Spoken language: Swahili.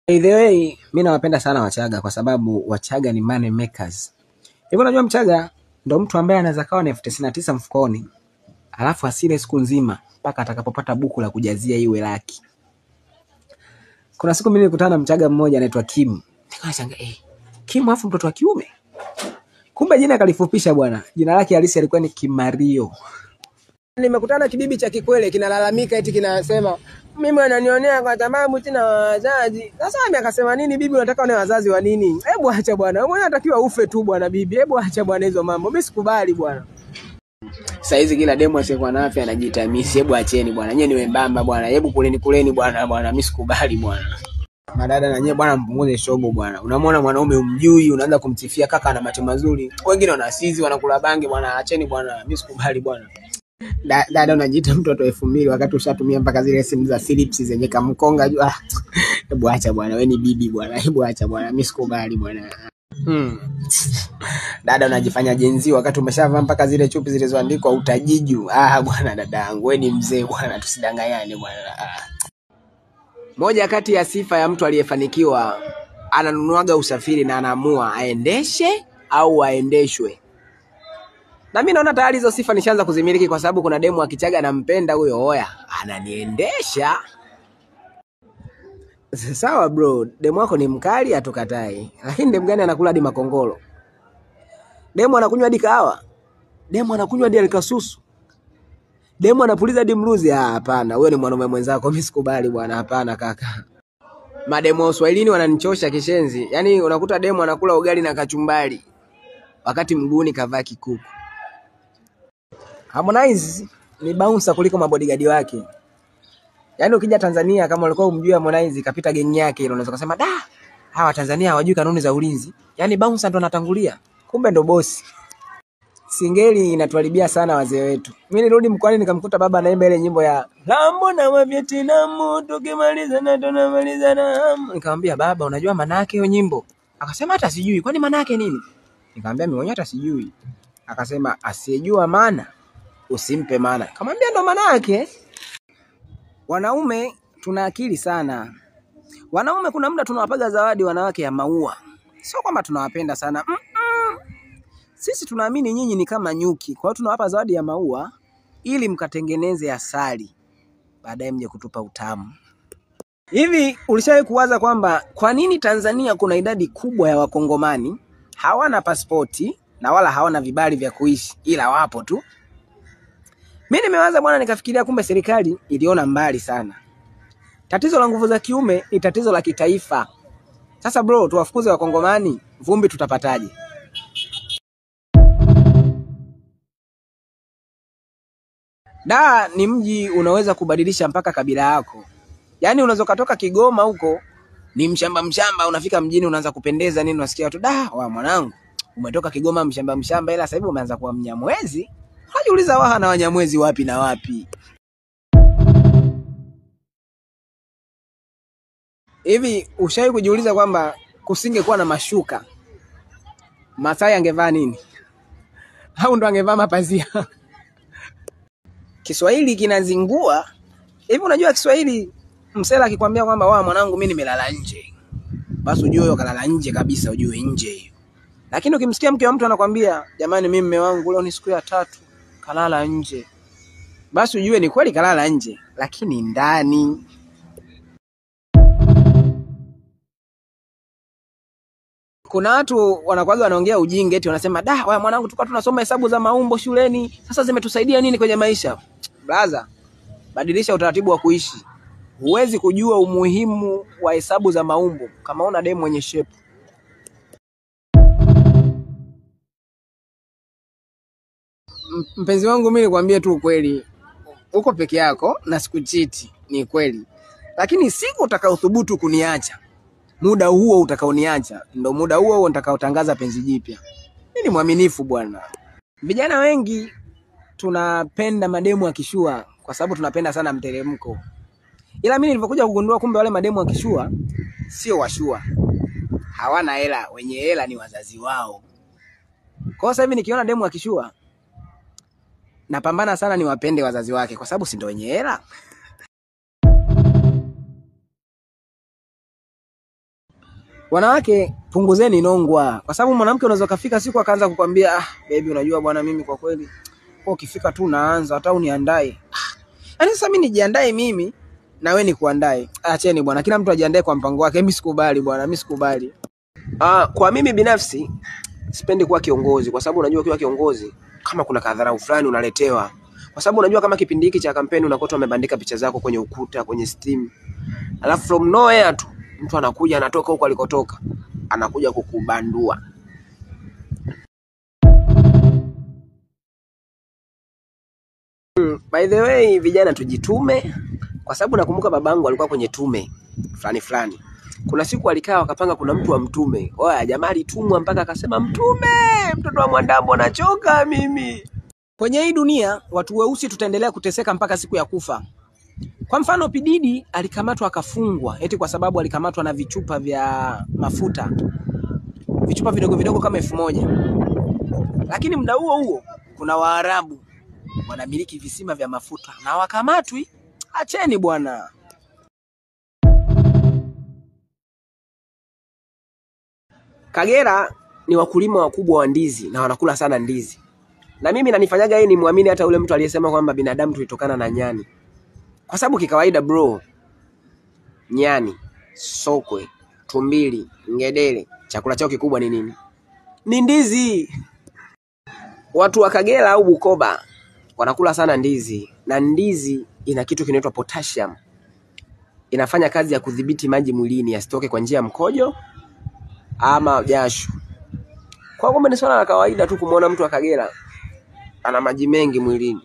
By the way, mimi nawapenda sana Wachaga kwa sababu Wachaga ni money makers. Hivyo unajua Mchaga ndo mtu ambaye anaweza kawa na 99 mfukoni, alafu asile siku nzima mpaka atakapopata buku la kujazia iwe laki. Kuna siku mimi nilikutana na Mchaga mmoja anaitwa Kim. Nikashangaa, Kim afu mtoto wa kiume. Kumbe jina kalifupisha bwana. Jina lake halisi alikuwa ni Kimario. Nimekutana kibibi cha Kikwele kinalalamika eti kinasema mimi ananionea kwa sababu sina wazazi. Sasa mimi akasema nini bibi, unataka une wazazi wa nini? Hebu acha bwana. Wewe unatakiwa ufe tu bwana bibi. Hebu acha bwana hizo mambo. Mimi sikubali bwana. Sasa hizi kila demo asiyekuwa na afya anajiita misi. Hebu acheni bwana. Nyewe ni wembamba bwana. Hebu kuleni bwana. Mimi sikubali bwana. Madada na nyewe bwana mpunguze shobo bwana. Unamwona mwanaume umjui, unaanza kumsifia kaka ana macho mazuri. Wengine wanasizi wanakula bangi bwana. Acheni bwana. Mimi sikubali bwana. Dada unajiita mtoto 2000 wakati ushatumia mpaka zile simu za Philips zenye kamkonga juu. Hebu acha bwana, wewe ni bibi bwana. Hebu acha bwana, mimi sikubali bwana. Dada unajifanya jenzi wakati umeshavaa mpaka zile chupi zilizoandikwa utajiju. Bwana dadangu, wewe ni mzee bwana, tusidanganyane bwana. Moja kati ya sifa ya mtu aliyefanikiwa, ananunuaga usafiri na anaamua aendeshe au aendeshwe. Na mimi naona tayari hizo sifa nishaanza kuzimiliki kwa sababu kuna demu akichaga nampenda huyo, oya ananiendesha. Sawa bro, demu wako ni mkali atukatai. Lakini demu gani anakula hadi makongolo? Demu anakunywa hadi kahawa? Demu anakunywa hadi alikasusu? Demu anapuliza hadi mruzi? Hapana, wewe ni mwanaume mwenzako, mimi sikubali bwana, hapana kaka. Mademu wa Uswahilini wananichosha kishenzi. Yaani unakuta demu anakula ugali na kachumbari wakati mguuni kavaa kikuku. Harmonize ni bouncer kuliko mabodyguard wake. Yaani ukija Tanzania kama ulikuwa umjui Harmonize kapita geng yake ile, unaweza kusema hawa Tanzania hawajui kanuni za ulinzi. Yaani bouncer ndo anatangulia. Kumbe ndo bosi. Singeli inatuharibia sana wazee wetu. Mimi nirudi mkoani nikamkuta baba anaimba ile nyimbo ya Lambo na wa Vietnam tukimaliza na tunamaliza na. Nikamwambia baba, unajua maana yake hiyo nyimbo? Akasema hata sijui. Kwani maana yake nini? Nikamwambia mimi mwenyewe hata sijui. Akasema asiyejua maana usimpe maana. Kamwambia ndo maana yake. Wanaume tuna akili sana. Wanaume kuna muda tunawapaga zawadi wanawake ya maua. Sio kwamba tunawapenda sana. Sisi tunaamini nyinyi ni kama nyuki. Kwa hiyo tunawapa zawadi ya maua ili mkatengeneze asali. Baadaye mje kutupa utamu. Hivi ulishawahi kuwaza kwamba kwa nini Tanzania kuna idadi kubwa ya Wakongomani hawana pasipoti na wala hawana vibali vya kuishi, ila wapo tu? Mimi nimewaza bwana, nikafikiria kumbe serikali iliona mbali sana. Tatizo la nguvu za kiume ni tatizo la kitaifa. Sasa bro, tuwafukuze Wakongomani, vumbi tutapataje? Ni mji unaweza kubadilisha mpaka kabila yako. Yaani unaweza kutoka Kigoma huko ni mshamba unafika mjini unaanza kupendeza nini, unasikia watu wa mwanangu umetoka Kigoma mshamba ila sasa hivi umeanza kuwa Mnyamwezi. Hajiuliza waha na Wanyamwezi wapi na wapi? Hivi ushawahi kujiuliza kwamba kusingekuwa na mashuka Masai angevaa nini? Au ndo angevaa mapazia? Kiswahili kinazingua. Hivi unajua Kiswahili msela akikwambia kwamba mwanangu mimi nimelala nje, basi ujue wewe kalala nje kabisa, ujue nje hiyo. Lakini ukimsikia mke wa mtu anakuambia jamani mimi mume wangu leo ni siku ya 3 kalala nje, basi ujue ni kweli kalala nje lakini ndani. Kuna watu wanakuaga wanaongea ujinga eti wanasema wewe mwanangu tulikuwa tunasoma hesabu za maumbo shuleni, sasa zimetusaidia nini kwenye maisha? Brother, badilisha utaratibu wa kuishi. Huwezi kujua umuhimu wa hesabu za maumbo kama una demu mwenye shape. Mpenzi wangu, mimi nikwambie tu ukweli. Uko peke yako na sikuchiti, ni kweli. Lakini siku utakaothubutu kuniacha, muda huo utakaoniacha ndo muda huo nitakaotangaza penzi jipya. Mimi ni mwaminifu bwana. Vijana wengi tunapenda mademu akishua kwa sababu tunapenda sana mteremko. Ila mimi nilipokuja kugundua kumbe wale mademu akishua sio washua. Hawana hela, wenye hela ni wazazi wao. Kwa sasa hivi nikiona demu akishua napambana sana niwapende wazazi wake kwa sababu si ndo wenye hela. Wanawake punguzeni nongwa, kwa sababu mwanamke unaweza kufika siku akaanza kukwambia baby unajua bwana mimi kwa kweli kwa ukifika tu naanza hata uniandae. Yaani sasa mimi nijiandae mimi na wewe nikuandae. Acheni bwana, kila mtu ajiandae kwa mpango wake. Mimi sikubali bwana, mimi sikubali. Kwa mimi binafsi sipendi kuwa kiongozi, kwa sababu unajua ukiwa kiongozi kama kuna kadharau fulani unaletewa. Kwa sababu unajua kama kipindi hiki cha kampeni unakuta wamebandika picha zako kwenye ukuta, kwenye steam. Alafu from nowhere tu mtu anakuja anatoka huko alikotoka, anakuja kukubandua. By the way, vijana tujitume, kwa sababu nakumbuka babangu alikuwa kwenye tume fulani. Kuna siku alikaa wakapanga kuna mtu wa mtume. Oya jamaa alitumwa mpaka akasema mtume, mtoto wa Mwandambo nachoka mimi. Kwenye hii dunia watu weusi tutaendelea kuteseka mpaka siku ya kufa. Kwa mfano P Diddy alikamatwa akafungwa eti kwa sababu alikamatwa na vichupa vya mafuta. Vichupa vidogo kama 1000. Lakini muda huo kuna Waarabu wanamiliki visima vya mafuta na wakamatwi. Acheni bwana. Kagera ni wakulima wakubwa wa ndizi na wanakula sana ndizi. Na mimi nanifanyaga yeye ni muamini hata ule mtu aliyesema kwamba binadamu tulitokana na nyani. Kwa sababu kikawaida bro, nyani, sokwe, tumbili, ngedere, chakula chao kikubwa ni nini? Ni ndizi. Watu wa Kagera au Bukoba wanakula sana ndizi, na ndizi ina kitu kinaitwa potassium. Inafanya kazi ya kudhibiti maji mwilini yasitoke kwa njia ya mkojo ama jasho. Kwa hiyo ni swala la kawaida tu kumuona mtu wa Kagera ana maji mengi mwilini.